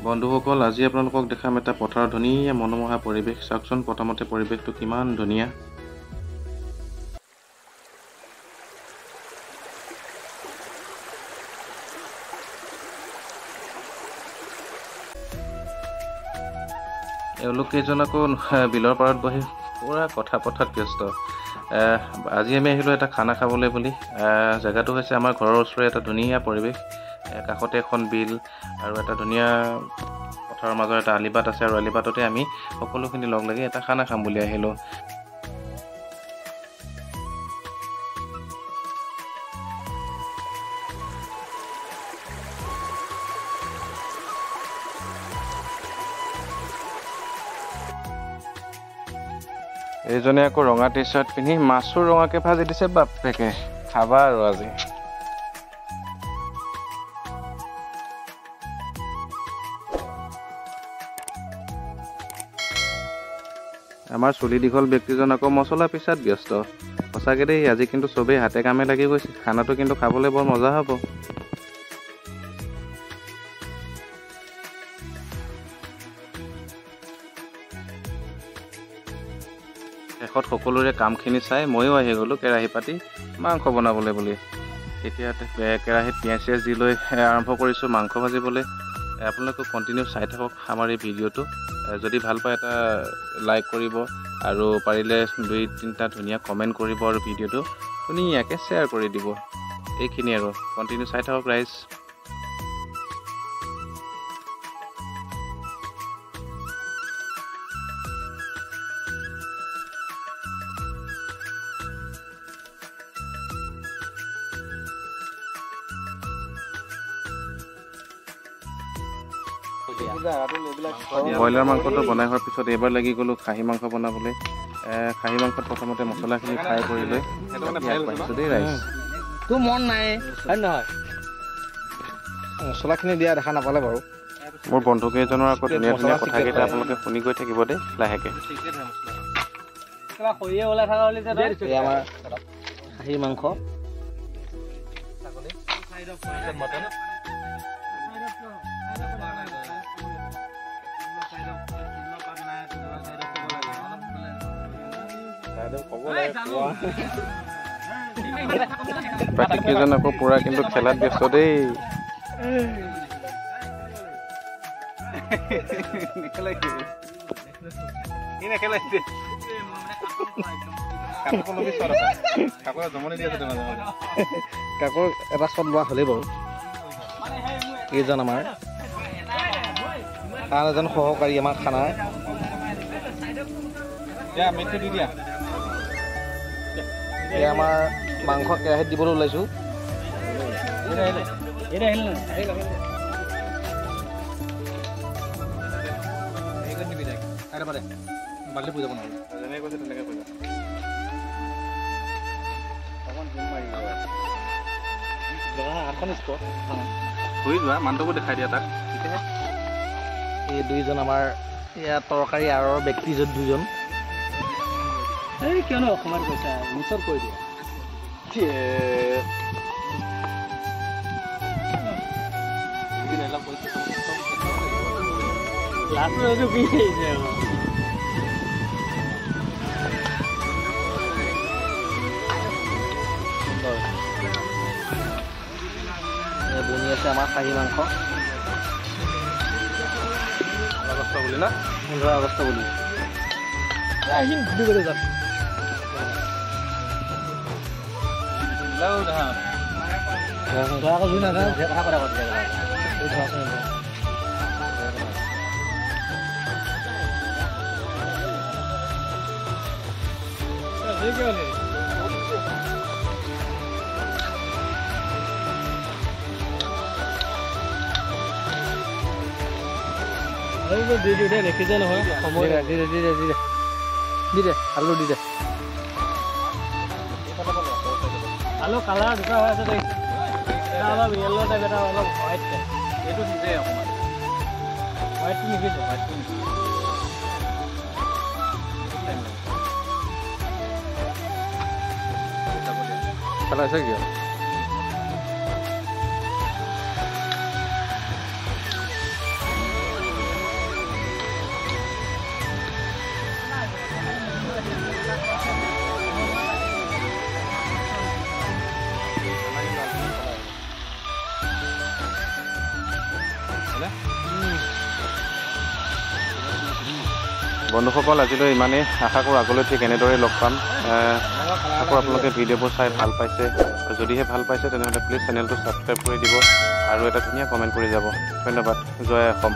বন্ধুসকল, আজি আপোনালোকক দেখাম এটা পথাৰৰ ধুনীয়া মনোমোহা পৰিৱেশ। চাওকচোন প্ৰথমতে পৰিৱেশটো কিমান ধুনীয়া। এওঁলোক কেইজন আকৌ বিলৰ পাৰত বহি পুৰা কথা পতাত ব্যস্ত। আজি আমি আহিলোঁ এটা খানা খাবলৈ বুলি। জেগাটো হৈছে আমাৰ ঘৰৰ ওচৰৰে এটা ধুনীয়া পৰিৱেশ। কাষতে এখন বিল আৰু এটা ধুনীয়া পথাৰৰ মাজৰ এটা আলিবাট আছে, আৰু আলিবাটতে আমি সকলোখিনি লগ লাগি এটা খানা খাম বুলি আহিলোঁ। এইজনে আকৌ ৰঙা টি চাৰ্ট পিন্ধি মাছো ৰঙাকে ভাজি দিছে। বাপেকে খাবা আৰু আজি। আমাৰ চুলি দীঘল ব্যক্তিজন আকৌ মছলা পিছাত ব্যস্ত। সঁচাকে দেই, আজি কিন্তু চবেই হাতে কামে লাগি গৈছে। খানাটো কিন্তু খাবলৈ বৰ মজা হ'ব। শেষত সকলোৰে কামখিনি চাই ময়ো আহি গ'লোঁ কেৰাহী পাতি মাংস বনাবলৈ বুলি। এতিয়া কেৰাহীত পিঁয়াজ চিয়াজ দি লৈ আৰম্ভ কৰিছোঁ মাংস ভাজিবলৈ। আপোনালোকে কণ্টিনিউ চাই থাকক আমাৰ এই ভিডিঅ'টো। যদি ভাল পায় এটা লাইক কৰিব, আৰু পাৰিলে 2-3টা ধুনীয়া কমেণ্ট কৰিব, আৰু ভিডিঅ'টো ধুনীয়াকৈ শ্বেয়াৰ কৰি দিব। এইখিনি আৰু কণ্টিনিউ চাই থাকক ৰাইজ। ব্ৰইলাৰ মাংসটো বনাই হোৱাৰ পিছত এইবাৰ লাগি গ'লোঁ খাহী মাংস বনাবলৈ। খাহী মাংসত প্ৰথমতে মছলাখিনি ফ্ৰাই কৰি লৈ আগবাঢ়িছোঁ দেই ৰাইজ। তোৰ মন নাই হয় নহয়? মছলাখিনি দিয়া দেখা নাপালে বাৰু। মোৰ বন্ধুকেইজনৰ আকৌ ধুনীয়া ধুনীয়া কথাকেইটা আপোনালোকে শুনি গৈ থাকিব দেই লাহেকৈ। আমাৰ খাহী মাংস, বাকীকেইজন আকৌ পুৰা কিন্তু খেলাত ব্যস্ত দেই। কাকৰ এটা শ্বট লোৱা হ'লেই বাৰু। এইজন আমাৰ আন এজন সহকাৰী আমাৰ খানাৰ। এতিয়া আমাৰ মাংস কেৰাহীত দিবলৈ ওলাইছোঁ। মানুহটোকো দেখাই দিয়া তাক। এই দুইজন আমাৰ ইয়াত তৰকাৰী আঁৰৰ ব্যক্তি দুজন। এই কিয়নো অসমত কৈছা নিশ্চয় কৈ দিয়া। বনি আছে আমাৰ খাহী মাংস। 15 আগষ্ট বুলি না? 15 আগষ্ট বুলি যাম। দেখিছে নহয় সময় দি দে আলু দি দে। আলু কালাৰ দুটা হৈ আছে দেই। এটা অলপ য়েল্ল' টাইপ, এটা অলপ হোৱাইট টাইপ। এইটো নিজে অকণমান হোৱাইটটো নিবিছে। পেলাইছে কিয়? বন্ধুসকল আজিলৈ ইমানেই, আশা কৰোঁ আগলৈ ঠিক এনেদৰে লগ পাম। আকৌ আপোনালোকে ভিডিঅ'বোৰ চাই ভাল পাইছে, যদিহে ভাল পাইছে তেনেহ'লে প্লিজ চেনেলটো ছাবস্ক্ৰাইব কৰি দিব আৰু এটা ধুনীয়া কমেণ্ট কৰি যাব। ধন্যবাদ। জয় অসম।